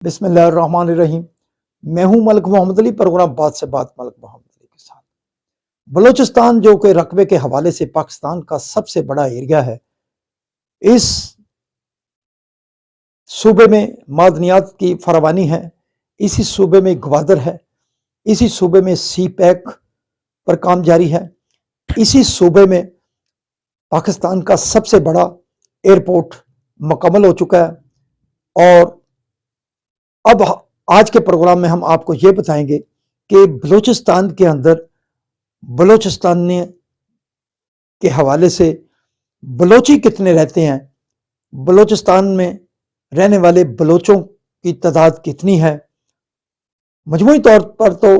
بسم اللہ الرحمن الرحیم۔ میں ہوں ملک محمد علی، پروگرام بات سے بات ملک محمد علی کے ساتھ۔ بلوچستان جو کہ رقبے کے حوالے سے پاکستان کا سب سے بڑا ایریا ہے، اس صوبے میں معدنیات کی فراوانی ہے، اسی صوبے میں گوادر ہے، اسی صوبے میں سی پیک پر کام جاری ہے، اسی صوبے میں پاکستان کا سب سے بڑا ایئرپورٹ مکمل ہو چکا ہے۔ اور اب آج کے پروگرام میں ہم آپ کو یہ بتائیں گے کہ بلوچستان کے اندر بلوچستان کے حوالے سے بلوچی کتنے رہتے ہیں، بلوچستان میں رہنے والے بلوچوں کی تعداد کتنی ہے۔ مجموعی طور پر تو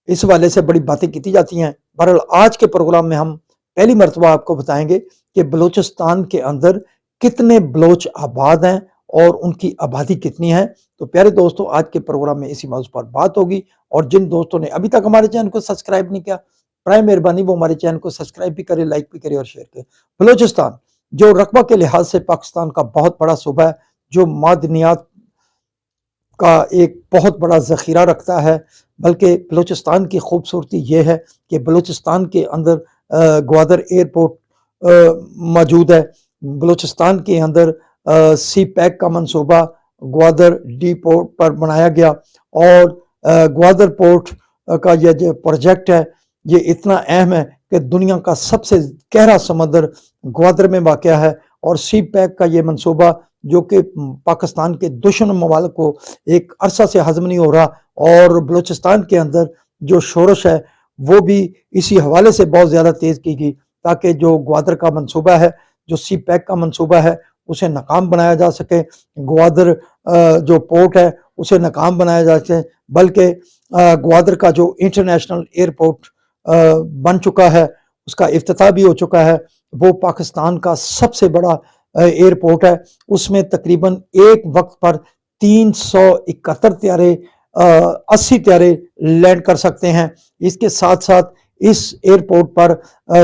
اس حوالے سے بڑی باتیں کی جاتی ہیں، بہرحال آج کے پروگرام میں ہم پہلی مرتبہ آپ کو بتائیں گے کہ بلوچستان کے اندر کتنے بلوچ آباد ہیں اور ان کی آبادی کتنی ہے۔ تو پیارے دوستو، آج کے پروگرام میں اسی موضوع پر بات ہوگی، اور جن دوستوں نے ابھی تک ہمارے چینل کو سبسکرائب نہیں کیا، برائے مہربانی وہ ہمارے چینل کو سبسکرائب بھی کرے، لائک بھی کرے اور شیئر کرے۔ بلوچستان جو رقبہ کے لحاظ سے پاکستان کا بہت بڑا صوبہ ہے، جو معدنیات کا ایک بہت بڑا ذخیرہ رکھتا ہے، بلکہ بلوچستان کی خوبصورتی یہ ہے کہ بلوچستان کے اندر گوادر ایئرپورٹ موجود ہے، بلوچستان کے اندر سی پیک کا منصوبہ گوادر ڈی پورٹ پر بنایا گیا، اور گوادر پورٹ کا یہ جو پروجیکٹ ہے یہ اتنا اہم ہے کہ دنیا کا سب سے گہرا سمندر گوادر میں واقع ہے، اور سی پیک کا یہ منصوبہ جو کہ پاکستان کے دشمن ممالک کو ایک عرصہ سے ہضم نہیں ہو رہا، اور بلوچستان کے اندر جو شورش ہے وہ بھی اسی حوالے سے بہت زیادہ تیز کی گئی، تاکہ جو گوادر کا منصوبہ ہے، جو سی پیک کا منصوبہ ہے، اسے ناکام بنایا جا سکے، گوادر جو پورٹ ہے اسے ناکام بنایا جا سکے، بلکہ گوادر کا جو انٹرنیشنل ایئرپورٹ بن چکا ہے، اس کا افتتاح بھی ہو چکا ہے، وہ پاکستان کا سب سے بڑا ایئرپورٹ ہے۔ اس میں تقریباً ایک وقت پر 371 طیارے 80 طیارے لینڈ کر سکتے ہیں۔ اس کے ساتھ ساتھ اس ایئرپورٹ پر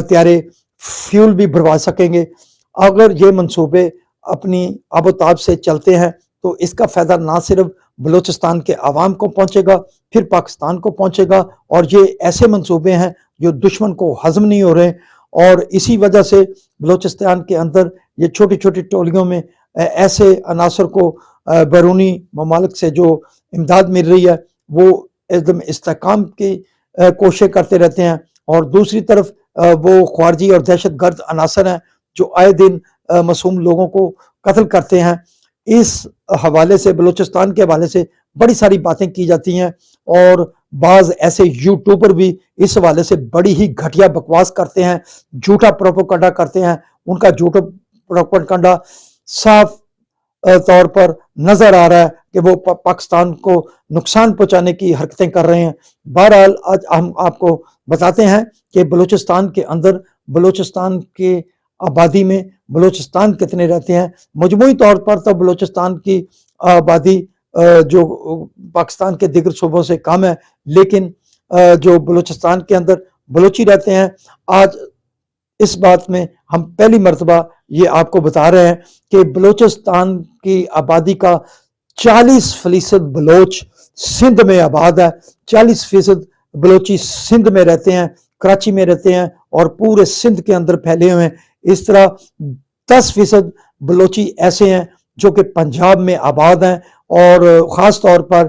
طیارے فیول بھی بھروا سکیں گے۔ اگر یہ منصوبے اپنی آب و تاب سے چلتے ہیں تو اس کا فائدہ نہ صرف بلوچستان کے عوام کو پہنچے گا، پھر پاکستان کو پہنچے گا، اور یہ ایسے منصوبے ہیں جو دشمن کو ہضم نہیں ہو رہے، اور اسی وجہ سے بلوچستان کے اندر یہ چھوٹی چھوٹی ٹولیوں میں ایسے عناصر کو بیرونی ممالک سے جو امداد مل رہی ہے وہ ایک دم استحکام کی کوششیں کرتے رہتے ہیں، اور دوسری طرف وہ خارجی اور دہشت گرد عناصر ہیں جو آئے دن معصوم لوگوں کو قتل کرتے ہیں۔ اس حوالے سے بلوچستان کے حوالے سے بڑی ساری باتیں کی جاتی ہیں، اور بعض ایسے یوٹیوبر بھی اس حوالے سے بڑی ہی گھٹیا بکواس کرتے ہیں، جھوٹا پروپیگنڈا کرتے ہیں۔ ان کا جھوٹا پروپیگنڈا صاف طور پر نظر آ رہا ہے کہ وہ پاکستان کو نقصان پہنچانے کی حرکتیں کر رہے ہیں۔ بہرحال آج ہم آپ کو بتاتے ہیں کہ بلوچستان کے اندر، بلوچستان کے آبادی میں بلوچستان کتنے رہتے ہیں۔ مجموعی طور پر تو بلوچستان کی آبادی جو پاکستان کے دیگر صوبوں سے کم ہے، لیکن جو بلوچستان کے اندر بلوچی رہتے ہیں، آج اس بات میں ہم پہلی مرتبہ یہ آپ کو بتا رہے ہیں کہ بلوچستان کی آبادی کا 40% بلوچ سندھ میں آباد ہے، 40% بلوچی سندھ میں رہتے ہیں، کراچی میں رہتے ہیں، اور پورے سندھ کے اندر پھیلے ہوئے ہیں۔ اس طرح 10% بلوچی ایسے ہیں جو کہ پنجاب میں آباد ہیں، اور خاص طور پر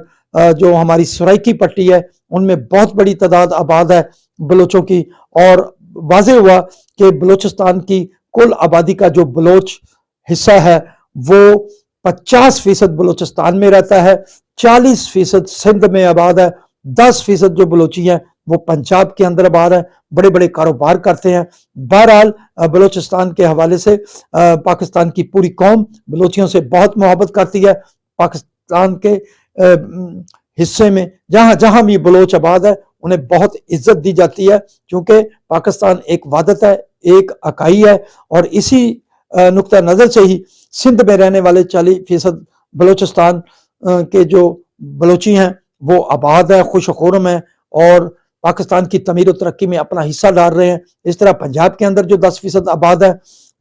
جو ہماری سرائکی پٹی ہے ان میں بہت بڑی تعداد آباد ہے بلوچوں کی، اور واضح ہوا کہ بلوچستان کی کل آبادی کا جو بلوچ حصہ ہے وہ 50% بلوچستان میں رہتا ہے، 40% سندھ میں آباد ہے، 10% جو بلوچی ہیں وہ پنجاب کے اندر آباد ہیں، بڑے بڑے کاروبار کرتے ہیں۔ بہرحال بلوچستان کے حوالے سے پاکستان کی پوری قوم بلوچیوں سے بہت محبت کرتی ہے۔ پاکستان کے حصے میں جہاں جہاں بھی بلوچ آباد ہے انہیں بہت عزت دی جاتی ہے، کیونکہ پاکستان ایک وحدت ہے، ایک اکائی ہے، اور اسی نقطہ نظر سے ہی سندھ میں رہنے والے 40% بلوچستان کے جو بلوچی ہیں وہ آباد ہیں، خوش و خرم ہیں، اور پاکستان کی تعمیر و ترقی میں اپنا حصہ ڈال رہے ہیں۔ اس طرح پنجاب کے اندر جو 10% آباد ہے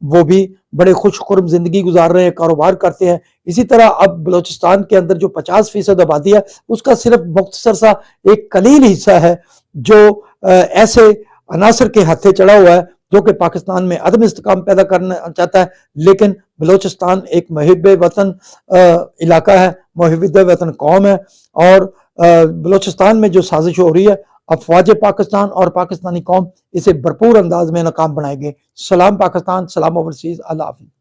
وہ بھی بڑے خوش خرم زندگی گزار رہے ہیں، کاروبار کرتے ہیں۔ اسی طرح اب بلوچستان کے اندر جو 50% آبادی ہے اس کا صرف مختصر سا ایک قلیل حصہ ہے جو ایسے عناصر کے ہاتھے چڑھا ہوا ہے جو کہ پاکستان میں عدم استحکام پیدا کرنا چاہتا ہے، لیکن بلوچستان ایک محب وطن علاقہ ہے، محب وطن قوم ہے، اور بلوچستان میں جو سازش ہو رہی ہے افواج پاکستان اور پاکستانی قوم اسے بھرپور انداز میں ناکام بنائیں گے۔ سلام پاکستان، سلام اوورسیز، اللہ حافظ۔